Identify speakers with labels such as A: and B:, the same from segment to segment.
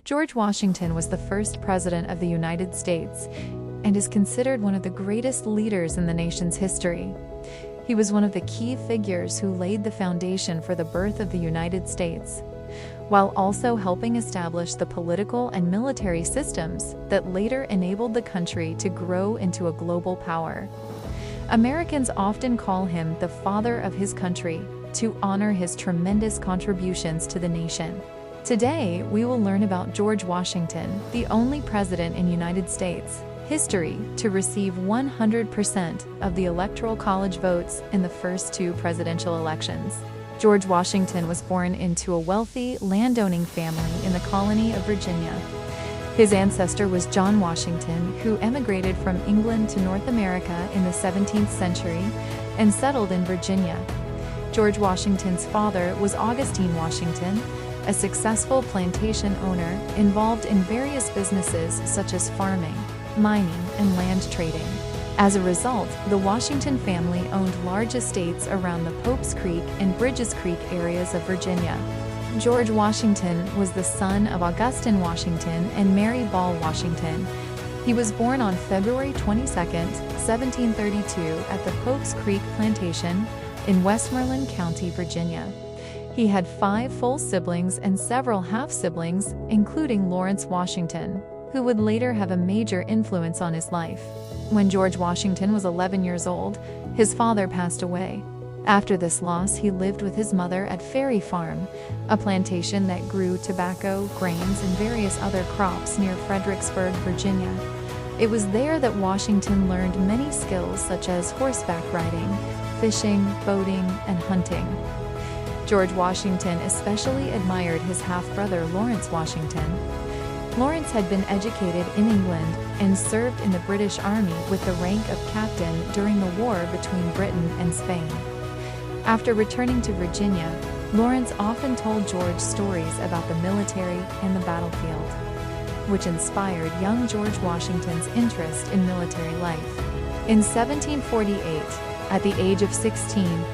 A: George Washington was the first president of the United States and is considered one of the greatest leaders in the nation's history. He was one of the key figures who laid the foundation for the birth of the United States, while also helping establish the political and military systems that later enabled the country to grow into a global power. Americans often call him the father of his country to honor his tremendous contributions to the nation. Today, we will learn about George Washington, the only president in United States history to receive 100% of the Electoral College votes in the first two presidential elections. George Washington was born into a wealthy, landowning family in the colony of Virginia. His ancestor was John Washington, who emigrated from England to North America in the 17th century and settled in Virginia. George Washington's father was Augustine Washington, a successful plantation owner involved in various businesses such as farming, mining, and land trading. As a result, the Washington family owned large estates around the Pope's Creek and Bridges Creek areas of Virginia. George Washington was the son of Augustine Washington and Mary Ball Washington. He was born on February 22, 1732 at the Pope's Creek Plantation in Westmoreland County, Virginia. He had 5 full siblings and several half-siblings, including Lawrence Washington, who would later have a major influence on his life. When George Washington was 11 years old, his father passed away. After this loss, he lived with his mother at Ferry Farm, a plantation that grew tobacco, grains, and various other crops near Fredericksburg, Virginia. It was there that Washington learned many skills such as horseback riding, fishing, boating, and hunting. George Washington especially admired his half-brother Lawrence Washington. Lawrence had been educated in England and served in the British Army with the rank of captain during the war between Britain and Spain. After returning to Virginia, Lawrence often told George stories about the military and the battlefield, which inspired young George Washington's interest in military life. In 1748, at the age of 16,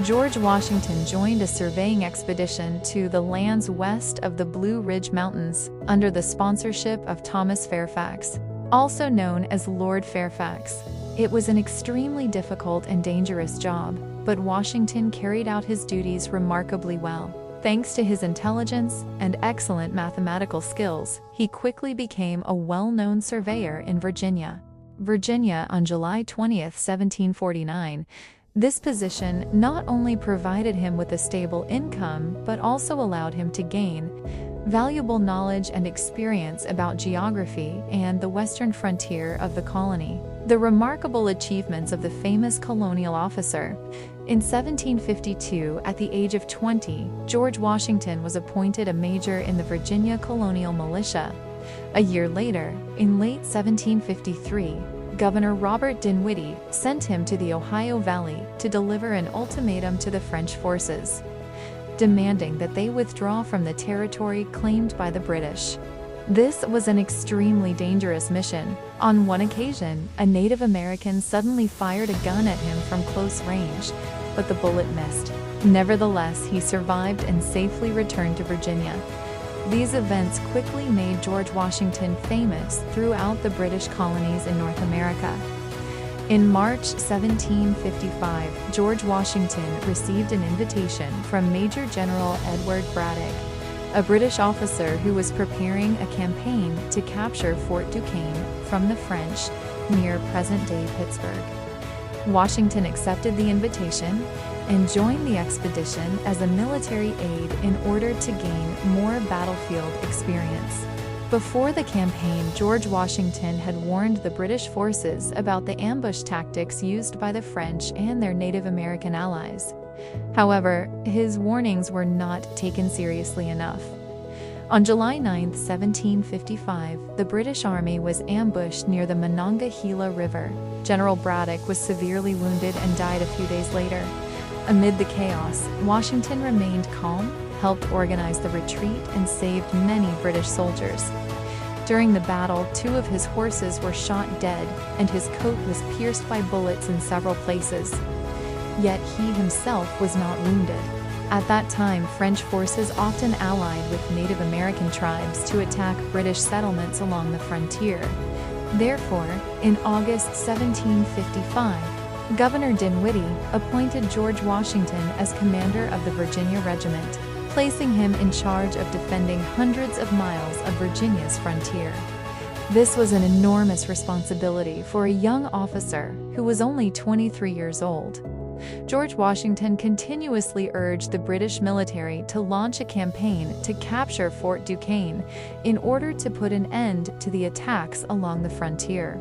A: George Washington joined a surveying expedition to the lands west of the Blue Ridge Mountains under the sponsorship of Thomas Fairfax, also known as Lord Fairfax. It was an extremely difficult and dangerous job, but Washington carried out his duties remarkably well. Thanks to his intelligence and excellent mathematical skills, he quickly became a well-known surveyor in Virginia. On July 20, 1749, this position not only provided him with a stable income, but also allowed him to gain valuable knowledge and experience about geography and the western frontier of the colony. The remarkable achievements of the famous colonial officer. In 1752, at the age of 20, George Washington was appointed a major in the Virginia colonial militia. A year later, in late 1753, Governor Robert Dinwiddie sent him to the Ohio Valley to deliver an ultimatum to the French forces, demanding that they withdraw from the territory claimed by the British. This was an extremely dangerous mission. On one occasion, a Native American suddenly fired a gun at him from close range, but the bullet missed. Nevertheless, he survived and safely returned to Virginia. These events quickly made George Washington famous throughout the British colonies in North America. In March 1755, George Washington received an invitation from Major General Edward Braddock, a British officer who was preparing a campaign to capture Fort Duquesne from the French near present-day Pittsburgh. Washington accepted the invitation and joined the expedition as a military aide in order to gain more battlefield experience. Before the campaign, George Washington had warned the British forces about the ambush tactics used by the French and their Native American allies. However, his warnings were not taken seriously enough. On July 9, 1755, the British Army was ambushed near the Monongahela River. General Braddock was severely wounded and died a few days later. Amid the chaos, Washington remained calm, helped organize the retreat, and saved many British soldiers. During the battle, 2 of his horses were shot dead, and his coat was pierced by bullets in several places. Yet he himself was not wounded. At that time, French forces often allied with Native American tribes to attack British settlements along the frontier. Therefore, in August 1755, Governor Dinwiddie appointed George Washington as commander of the Virginia Regiment, placing him in charge of defending hundreds of miles of Virginia's frontier. This was an enormous responsibility for a young officer who was only 23 years old. George Washington continuously urged the British military to launch a campaign to capture Fort Duquesne in order to put an end to the attacks along the frontier.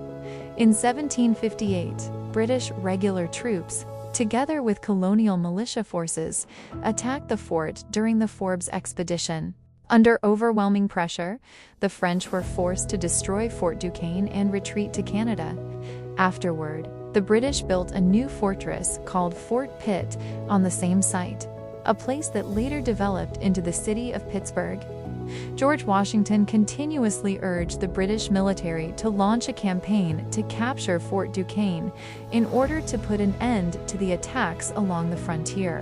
A: In 1758, British regular troops, together with colonial militia forces, attacked the fort during the Forbes expedition. Under overwhelming pressure, the French were forced to destroy Fort Duquesne and retreat to Canada. Afterward, the British built a new fortress called Fort Pitt on the same site, a place that later developed into the city of Pittsburgh. George Washington continuously urged the British military to launch a campaign to capture Fort Duquesne in order to put an end to the attacks along the frontier.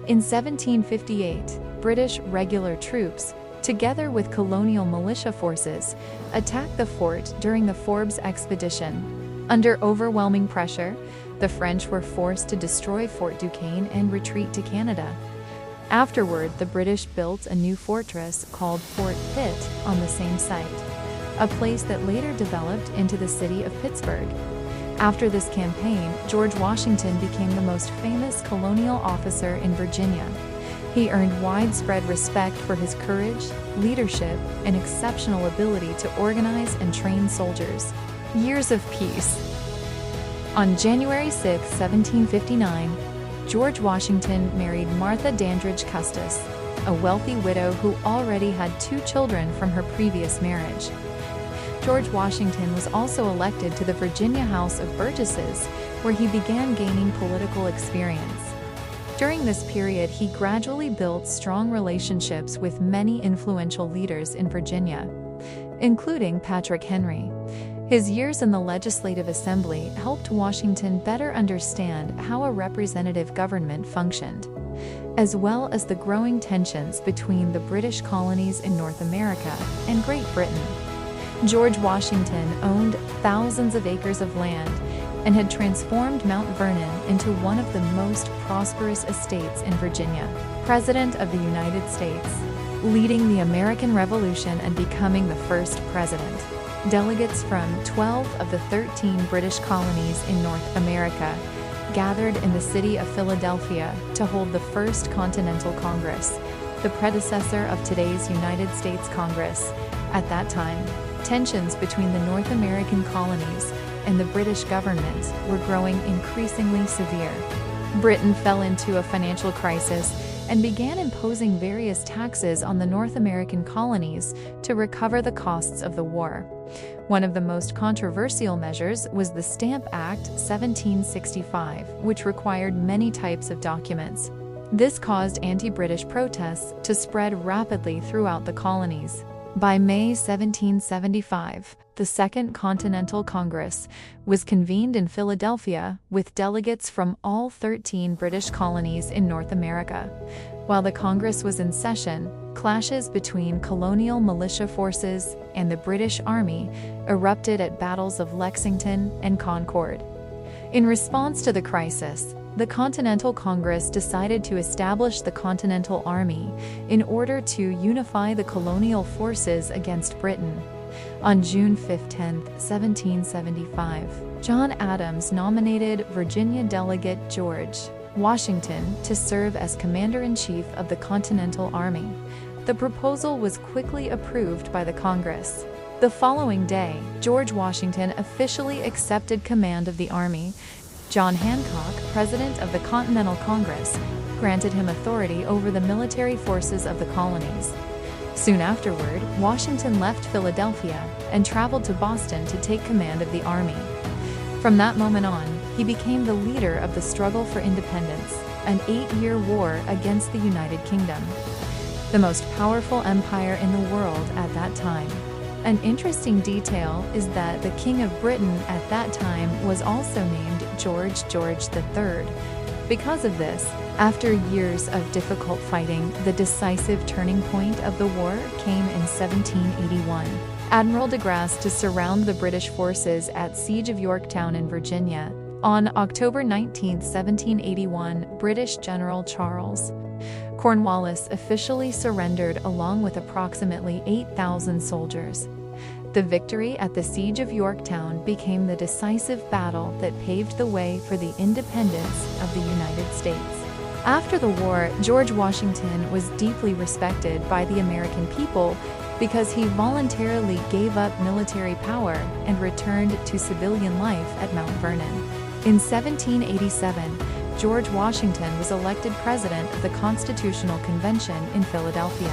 A: In 1758, British regular troops, together with colonial militia forces, attacked the fort during the Forbes expedition. Under overwhelming pressure, the French were forced to destroy Fort Duquesne and retreat to Canada. Afterward, the British built a new fortress called Fort Pitt on the same site, a place that later developed into the city of Pittsburgh. After this campaign, George Washington became the most famous colonial officer in Virginia. He earned widespread respect for his courage, leadership, and exceptional ability to organize and train soldiers. Years of peace. On January 6, 1759, George Washington married Martha Dandridge Custis, a wealthy widow who already had 2 children from her previous marriage. George Washington was also elected to the Virginia House of Burgesses, where he began gaining political experience. During this period, he gradually built strong relationships with many influential leaders in Virginia, including Patrick Henry. His years in the Legislative Assembly helped Washington better understand how a representative government functioned, as well as the growing tensions between the British colonies in North America and Great Britain. George Washington owned thousands of acres of land and had transformed Mount Vernon into one of the most prosperous estates in Virginia. President of the United States, leading the American Revolution and becoming the first president. Delegates from 12 of the 13 British colonies in North America gathered in the city of Philadelphia to hold the First Continental Congress, the predecessor of today's United States Congress. At that time, tensions between the North American colonies and the British government were growing increasingly severe. Britain fell into a financial crisis and began imposing various taxes on the North American colonies to recover the costs of the war. One of the most controversial measures was the Stamp Act 1765, which required many types of documents. This caused anti-British protests to spread rapidly throughout the colonies. By May 1775, the Second Continental Congress was convened in Philadelphia with delegates from all 13 British colonies in North America. While the Congress was in session, clashes between colonial militia forces and the British Army erupted at battles of Lexington and Concord. In response to the crisis, the Continental Congress decided to establish the Continental Army in order to unify the colonial forces against Britain. On June 10, 1775, John Adams nominated Virginia delegate George Washington to serve as Commander-in-Chief of the Continental Army. The proposal was quickly approved by the Congress. The following day, George Washington officially accepted command of the Army. John Hancock, president of the Continental Congress, granted him authority over the military forces of the colonies. Soon afterward, Washington left Philadelphia and traveled to Boston to take command of the Army. From that moment on, he became the leader of the struggle for independence, an 8-year war against the United Kingdom, the most powerful empire in the world at that time. An interesting detail is that the King of Britain at that time was also named George III. Because of this, after years of difficult fighting, the decisive turning point of the war came in 1781. Admiral de Grasse to surround the British forces at Siege of Yorktown in Virginia. On October 19, 1781, British General Charles Cornwallis officially surrendered along with approximately 8,000 soldiers. The victory at the Siege of Yorktown became the decisive battle that paved the way for the independence of the United States. After the war, George Washington was deeply respected by the American people because he voluntarily gave up military power and returned to civilian life at Mount Vernon. In 1787, George Washington was elected president of the Constitutional Convention in Philadelphia.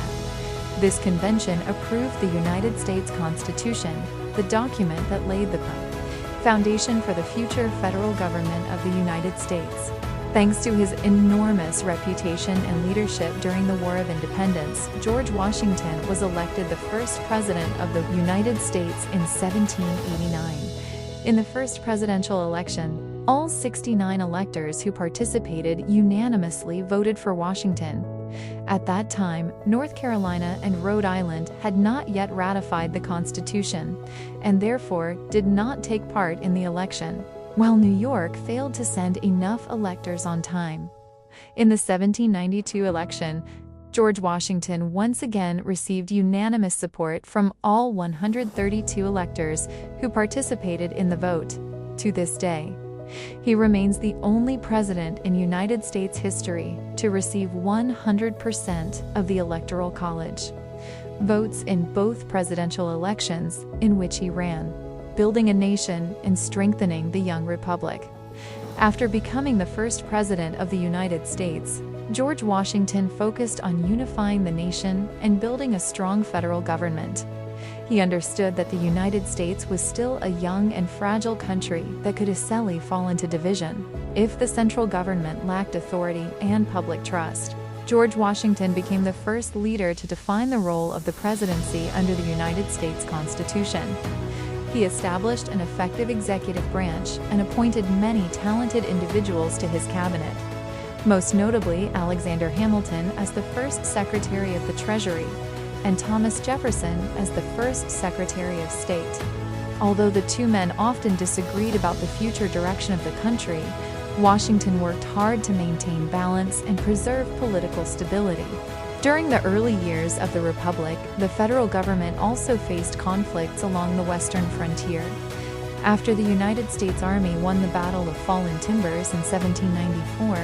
A: This convention approved the United States Constitution, the document that laid the foundation for the future federal government of the United States. Thanks to his enormous reputation and leadership during the War of Independence, George Washington was elected the first president of the United States in 1789. In the first presidential election, all 69 electors who participated unanimously voted for Washington. At that time, North Carolina and Rhode Island had not yet ratified the Constitution, and therefore did not take part in the election, while New York failed to send enough electors on time. In the 1792 election, George Washington once again received unanimous support from all 132 electors who participated in the vote. To this day, he remains the only president in United States history to receive 100% of the Electoral College votes in both presidential elections in which he ran, building a nation and strengthening the young republic. After becoming the first president of the United States, George Washington focused on unifying the nation and building a strong federal government. He understood that the United States was still a young and fragile country that could easily fall into division if the central government lacked authority and public trust. George Washington became the first leader to define the role of the presidency under the United States Constitution. He established an effective executive branch and appointed many talented individuals to his cabinet, most notably Alexander Hamilton as the first Secretary of the Treasury, and Thomas Jefferson as the first Secretary of State. Although the two men often disagreed about the future direction of the country, Washington worked hard to maintain balance and preserve political stability. During the early years of the Republic, the federal government also faced conflicts along the western frontier. After the United States Army won the Battle of Fallen Timbers in 1794,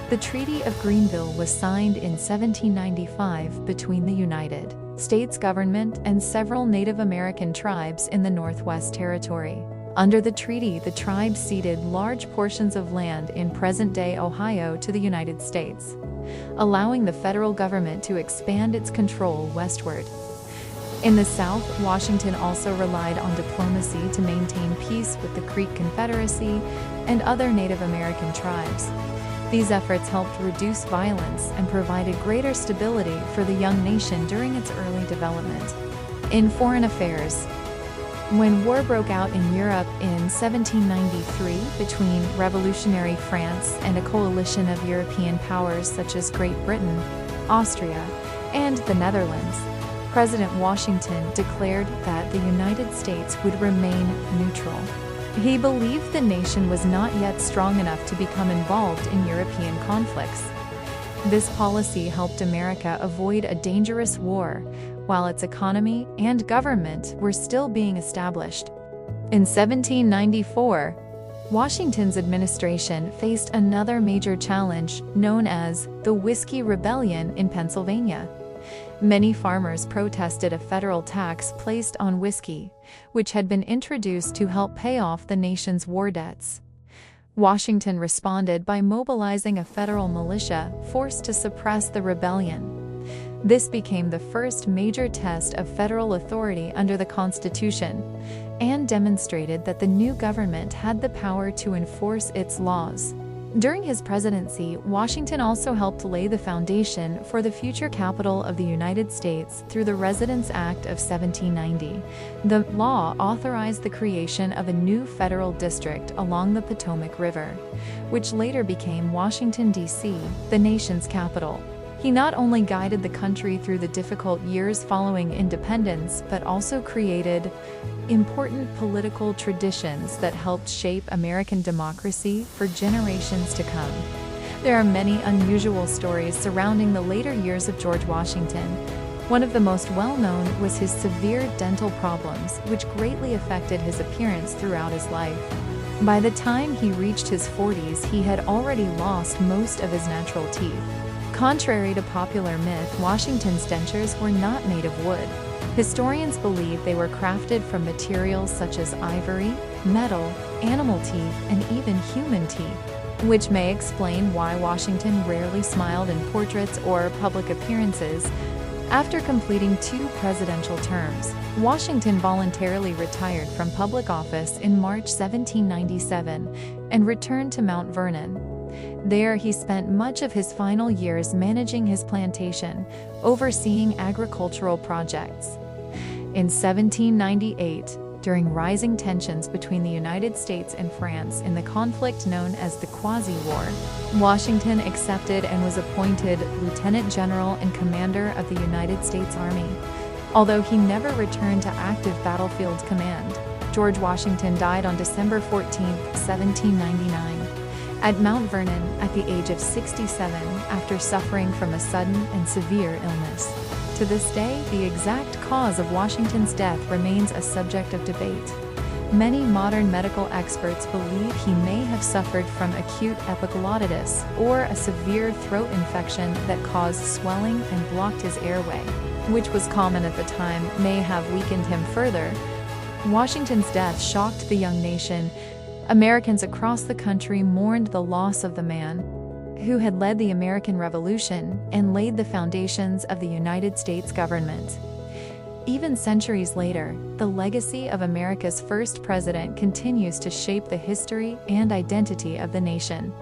A: the Treaty of Greenville was signed in 1795 between the United States government and several Native American tribes in the Northwest Territory. Under the treaty, the tribes ceded large portions of land in present-day Ohio to the United States, allowing the federal government to expand its control westward. In the South, Washington also relied on diplomacy to maintain peace with the Creek Confederacy and other Native American tribes. These efforts helped reduce violence and provided greater stability for the young nation during its early development. In foreign affairs, when war broke out in Europe in 1793 between revolutionary France and a coalition of European powers such as Great Britain, Austria, and the Netherlands, President Washington declared that the United States would remain neutral. He believed the nation was not yet strong enough to become involved in European conflicts. This policy helped America avoid a dangerous war, while its economy and government were still being established. In 1794, Washington's administration faced another major challenge known as the Whiskey Rebellion in Pennsylvania. Many farmers protested a federal tax placed on whiskey, which had been introduced to help pay off the nation's war debts. Washington responded by mobilizing a federal militia force to suppress the rebellion. This became the first major test of federal authority under the Constitution, and demonstrated that the new government had the power to enforce its laws. During his presidency, Washington also helped lay the foundation for the future capital of the United States through the Residence Act of 1790. The law authorized the creation of a new federal district along the Potomac River, which later became Washington, D.C., the nation's capital. He not only guided the country through the difficult years following independence, but also created important political traditions that helped shape American democracy for generations to come. There are many unusual stories surrounding the later years of George Washington. One of the most well-known was his severe dental problems, which greatly affected his appearance throughout his life. By the time he reached his 40s, he had already lost most of his natural teeth. Contrary to popular myth, Washington's dentures were not made of wood. Historians believe they were crafted from materials such as ivory, metal, animal teeth, and even human teeth, which may explain why Washington rarely smiled in portraits or public appearances. After completing 2 presidential terms, Washington voluntarily retired from public office in March 1797 and returned to Mount Vernon. There, he spent much of his final years managing his plantation, overseeing agricultural projects. In 1798, during rising tensions between the United States and France in the conflict known as the Quasi-War, Washington accepted and was appointed Lieutenant General and Commander of the United States Army. Although he never returned to active battlefield command, George Washington died on December 14, 1799. At Mount Vernon at the age of 67 after suffering from a sudden and severe illness. To this day, the exact cause of Washington's death remains a subject of debate. Many modern medical experts believe he may have suffered from acute epiglottitis or a severe throat infection that caused swelling and blocked his airway, which was common at the time, may have weakened him further. Washington's death shocked the young nation. Americans across the country mourned the loss of the man who had led the American Revolution and laid the foundations of the United States government. Even centuries later, the legacy of America's first president continues to shape the history and identity of the nation.